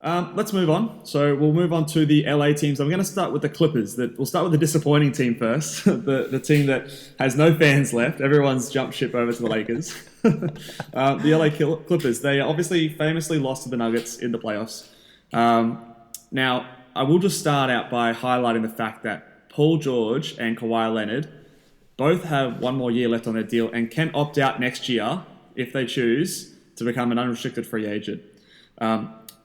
Let's move on. So we'll move on to the LA teams. I'm going to start with the Clippers. We'll start with the disappointing team first. the team that has no fans left. Everyone's jumped ship over to the Lakers. The LA Clippers. They obviously famously lost to the Nuggets in the playoffs. Now, I will just start out by highlighting the fact that Paul George and Kawhi Leonard both have one more year left on their deal and can opt out next year if they choose to become an unrestricted free agent.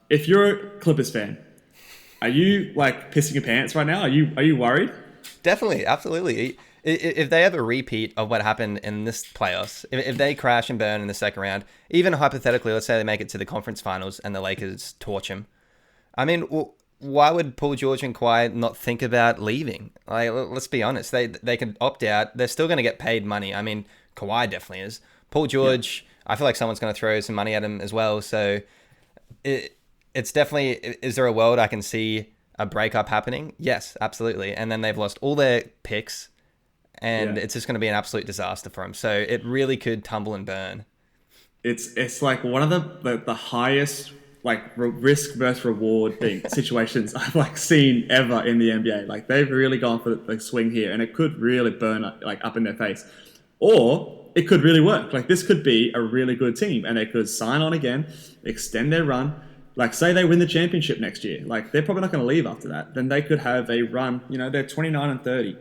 If you're a Clippers fan, are you like pissing your pants right now? Are you worried? Definitely, absolutely. If they have a repeat of what happened in this playoffs, if they crash and burn in the second round, even hypothetically, let's say they make it to the conference finals and the Lakers torch them. I mean, why would Paul George and Kawhi not think about leaving? Like, let's be honest. They can opt out. They're still going to get paid money. I mean, Kawhi definitely is. Paul George, yeah. I feel like someone's going to throw some money at him as well. So it's definitely, is there a world I can see a breakup happening? Yes, absolutely. And then they've lost all their picks and it's just going to be an absolute disaster for them. So it really could tumble and burn. It's like one of the highest like risk versus reward situations I've like seen ever in the NBA. Like they've really gone for the swing here and it could really burn up in their face. Or it could really work. Like this could be a really good team and they could sign on again, extend their run. Like say they win the championship next year. Like they're probably not going to leave after that. Then they could have a run. You know, they're 29 and 30.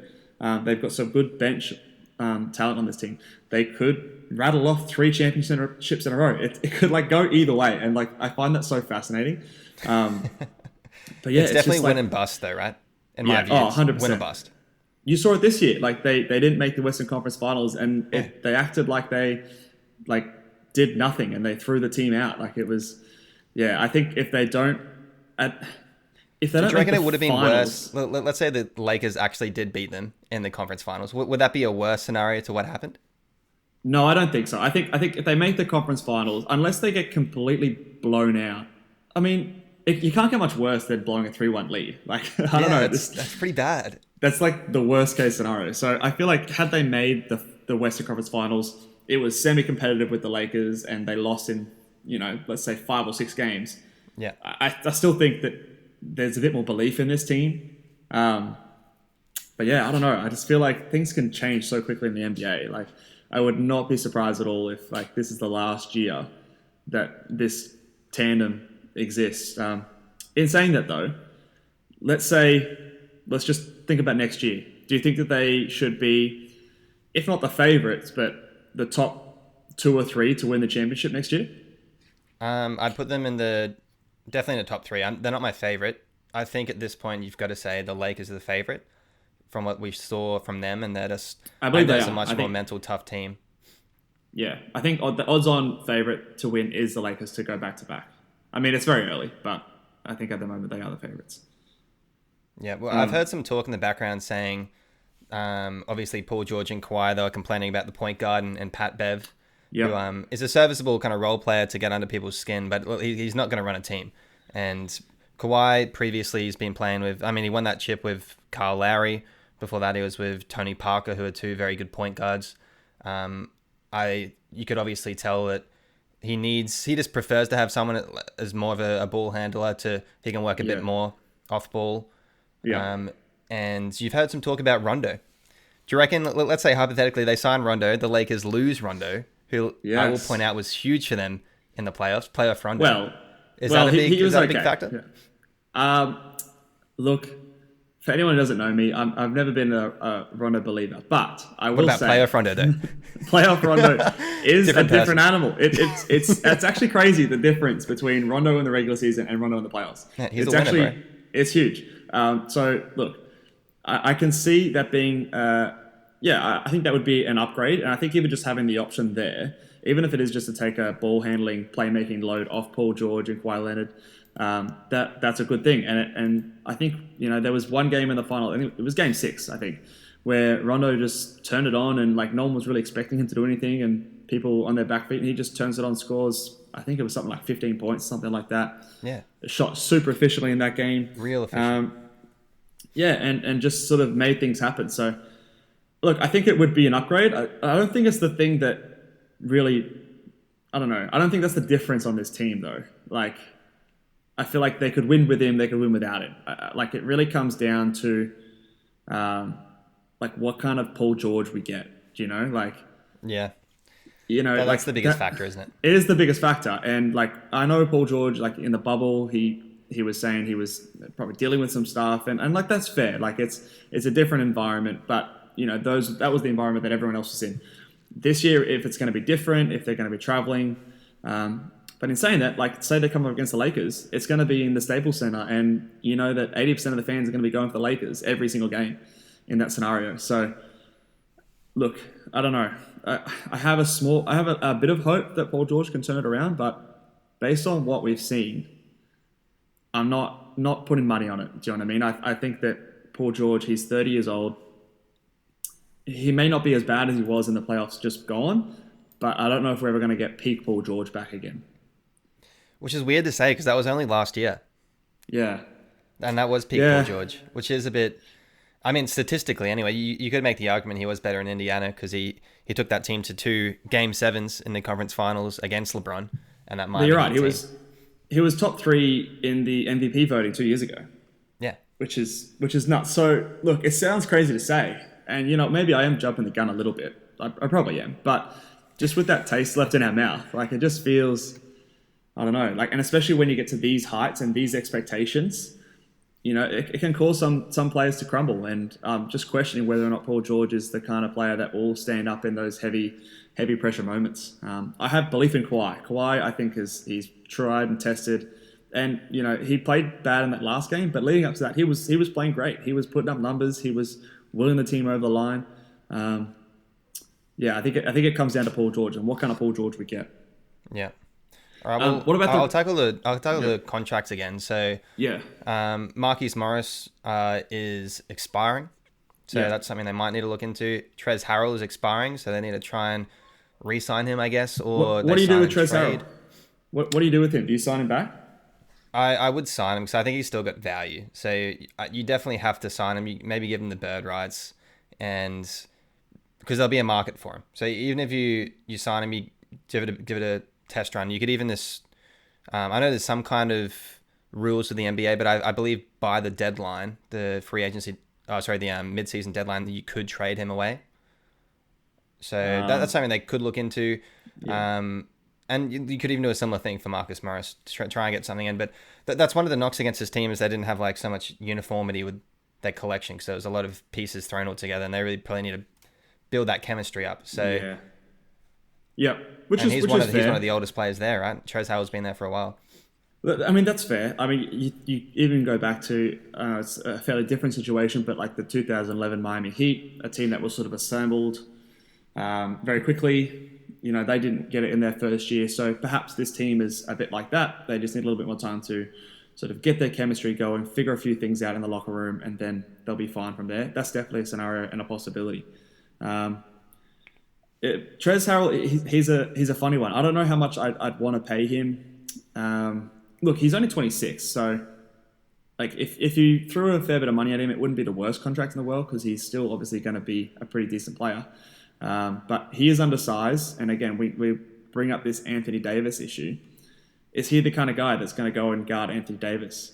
They've got some good bench talent on this team. They could rattle off 3 championships in a row. It could like go either way. And like, I find that so fascinating. But yeah, it's definitely win and bust though, right? In my view, 100%. Win or bust. You saw it this year. Like they didn't make the Western Conference Finals, and they acted like they like did nothing, and they threw the team out. Like it was, I think if they don't, if they don't, do you reckon it would have been finals, worse? Let's say the Lakers actually did beat them in the conference finals. Would that be a worse scenario to what happened? No, I don't think so. I think if they make the conference finals, unless they get completely blown out, I mean, you can't get much worse than blowing a 3-1 lead. Like I don't know, that's pretty bad. That's like the worst case scenario. So I feel like had they made the Western Conference Finals, it was semi-competitive with the Lakers and they lost in, let's say 5 or 6 games. Yeah. I still think that there's a bit more belief in this team. But yeah, I don't know. I just feel like things can change so quickly in the NBA. Like I would not be surprised at all if like this is the last year that this tandem exists. In saying that though, let's just think about next year. Do you think that they should be, if not the favorites, but the top 2 or 3 to win the championship next year? I'd put them definitely in the top 3. They're not my favorite. I think at this point you've got to say the Lakers are the favorite from what we saw from them, and they're just, I believe they're a much more mental, tough team. Yeah, I think the odds-on favorite to win is the Lakers to go back-to-back. I mean, it's very early, but I think at the moment they are the favorites. Yeah, well, I've heard some talk in the background saying, obviously Paul George and Kawhi, they were complaining about the point guard and Pat Bev, who is a serviceable kind of role player to get under people's skin, but he's not going to run a team. And Kawhi previously he's been playing with, he won that chip with Kyle Lowry. Before that, he was with Tony Parker, who are 2 very good point guards. You could obviously tell that he just prefers to have someone as more of a ball handler he can work a bit more off ball. Yeah. And you've heard some talk about Rondo. Do you reckon, let's say hypothetically they sign Rondo, the Lakers lose Rondo, who I will point out was huge for them in the playoffs, playoff Rondo. Well, is that a big factor? Yeah. Look, for anyone who doesn't know me, I've never been a Rondo believer, but I will say... What about playoff Rondo though? Playoff Rondo is a different animal. It's actually crazy, the difference between Rondo in the regular season and Rondo in the playoffs. Yeah, he's a winner, bro. It's huge. So look, I can see that being, I think that would be an upgrade. And I think even just having the option there, even if it is just to take a ball handling, playmaking load off Paul George and Kawhi Leonard, that's a good thing. And I think, there was one game in the final, I think it was game 6, I think, where Rondo just turned it on and like no one was really expecting him to do anything and people on their back feet, and he just turns it on, scores, I think it was something like 15 points, something like that. Yeah. Shot super efficiently in that game. Real efficient. And just sort of made things happen. So, look, I think it would be an upgrade. I don't think it's the thing that really, I don't know. I don't think that's the difference on this team, though. Like, I feel like they could win with him, they could win without him. Like it really comes down to um, like what kind of Paul George we get. Do you know? Like Yeah, like that's the biggest factor, isn't it? it is the biggest factor. And like I know Paul George, like in the bubble, he was saying he was probably dealing with some stuff, and like that's fair. Like it's a different environment, but that was the environment that everyone else was in. This year, if it's going to be different, if they're going to be traveling, but in saying that, like say they come up against the Lakers, it's going to be in the Staples Center, and you know that 80% of the fans are going to be going for the Lakers every single game in that scenario. So look, I don't know. I have a bit of hope that Paul George can turn it around, but based on what we've seen, I'm not putting money on it. Do you know what I mean? I think that Paul George, he's 30 years old. He may not be as bad as he was in the playoffs just gone, but I don't know if we're ever going to get peak Paul George back again. Which is weird to say because that was only last year. Yeah. And that was peak Paul George, which is a bit... I mean, statistically, anyway, you could make the argument he was better in Indiana because he took that team to 2 Game 7s in the conference finals against LeBron. And that might You're right. He was top 3 in the MVP voting 2 years ago. Yeah. Which is nuts. So, look, it sounds crazy to say. And, maybe I am jumping the gun a little bit. I probably am. But just with that taste left in our mouth, like it just feels... I don't know, like, and especially when you get to these heights and these expectations, it can cause some players to crumble. And just questioning whether or not Paul George is the kind of player that will stand up in those heavy pressure moments. I have belief in Kawhi. Kawhi, I think, he's tried and tested, and he played bad in that last game, but leading up to that, he was playing great. He was putting up numbers. He was willing the team over the line. I think it comes down to Paul George and what kind of Paul George we get. Yeah. All right, well, what about I'll tackle the contracts again. So Marquise Morris is expiring, so that's something they might need to look into. Trez Harrell is expiring, so they need to try and re-sign him, I guess. Or what do you do with Trez Harrell? What do you do with him? Do you sign him back? I would sign him because I think he's still got value. So you definitely have to sign him. You maybe give him the bird rights, and because there'll be a market for him. So even if you sign him, you give it a test run. You could even I know there's some kind of rules for the NBA, but I believe by the deadline, the free agency, the mid-season deadline, you could trade him away. So that's something they could look into. Yeah. And you could even do a similar thing for Marcus Morris to try and get something in. But that's one of the knocks against his team is they didn't have like so much uniformity with their collection. So there's a lot of pieces thrown all together, and they really probably need to build that chemistry up. So he's one of the oldest players there, right? Trez Harrell's been there for a while. I mean, that's fair. I mean, you even go back to it's a fairly different situation, but like the 2011 Miami Heat, a team that was sort of assembled very quickly. They didn't get it in their first year, so perhaps this team is a bit like that. They just need a little bit more time to sort of get their chemistry going, figure a few things out in the locker room, and then they'll be fine from there. That's definitely a scenario and a possibility. Trez Harrell, he's a funny one. I don't know how much I'd want to pay him. Look, he's only 26, so like if you threw a fair bit of money at him, it wouldn't be the worst contract in the world because he's still obviously going to be a pretty decent player. But he is undersized, and again, we bring up this Anthony Davis issue. Is he the kind of guy that's going to go and guard Anthony Davis?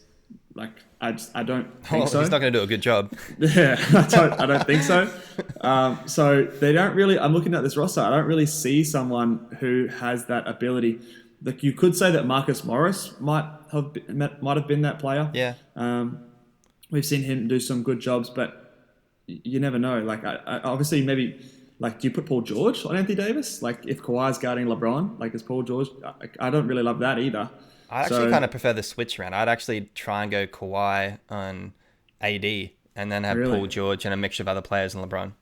Like, I don't think so. He's not going to do a good job. Yeah, I don't think so. So they don't really. I'm looking at this roster. I don't really see someone who has that ability. Like you could say that Marcus Morris might have been that player. Yeah. We've seen him do some good jobs, but you never know. Like, I obviously maybe. Like, do you put Paul George on Anthony Davis? Like, if Kawhi's guarding LeBron, like, is Paul George? I don't really love that either. I actually kind of prefer the switch around. I'd actually try and go Kawhi on AD and then have Paul George and a mixture of other players and LeBron.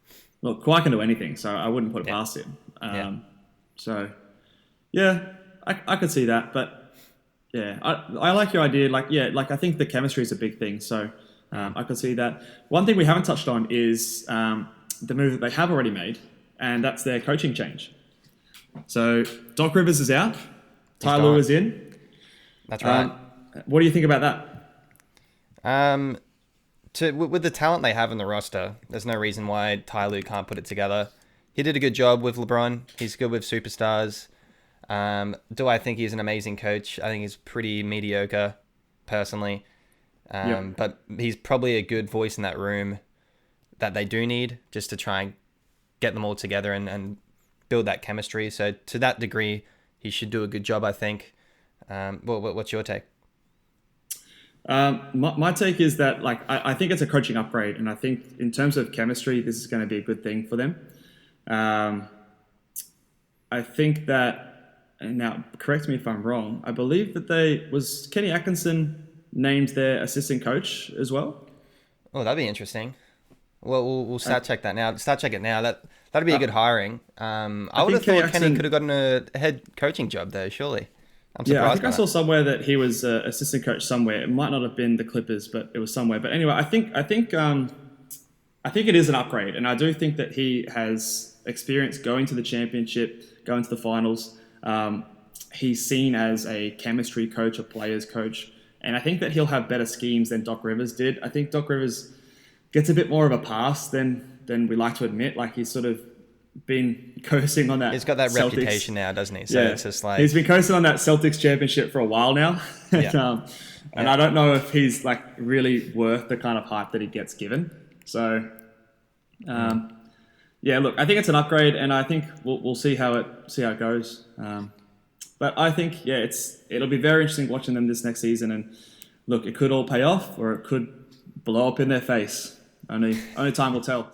Look, Kawhi can do anything, so I wouldn't put it past him. So, yeah, I could see that. But, yeah, I like your idea. Like, I think the chemistry is a big thing. So, I could see that. One thing we haven't touched on is... the move that they have already made, and that's their coaching change. So Doc Rivers is out. Ty Lue is in. That's right. What do you think about that? With the talent they have in the roster, there's no reason why Ty Lue can't put it together. He did a good job with LeBron. He's good with superstars. Do I think he's an amazing coach? I think he's pretty mediocre. personally. Yep. But he's probably a good voice in that room that they do need just to try and get them all together and build that chemistry. So to that degree, he should do a good job, I think. What's your take? My take is that like I think it's a coaching upgrade, and I think in terms of chemistry, this is going to be a good thing for them. Um, I think that, and now correct me if I'm wrong, I believe that was Kenny Atkinson named their assistant coach as well. Oh, that'd be interesting. Well, we'll I, start check that now. Start check it now. That'd be a uh, good hiring. I I would think have thought Kenny Atkinson. could have gotten a head coaching job there. Surely, I'm Yeah, I surprised think by I saw that. somewhere that he was assistant coach somewhere. It might not have been the Clippers, but it was somewhere. But anyway, I think it is an upgrade, and I do think that he has experience going to the championship, going to the finals. He's seen as a chemistry coach, a players coach, and I think that he'll have better schemes than Doc Rivers did. I think Doc Rivers gets a bit more of a pass than we like to admit. Like he's sort of been coasting on He's that got that Celtics. reputation now, doesn't he? So Yeah, it's just like, he's been coasting on that Celtics championship for a while now, yeah, and yeah. I don't know if he's like really worth the kind of hype that he gets given. So, Mm. um, yeah, look, I think it's an upgrade, and I think we'll see how it goes. But I think it'll be very interesting watching them this next season, and look, it could all pay off, or it could blow up in their face. Only time will tell.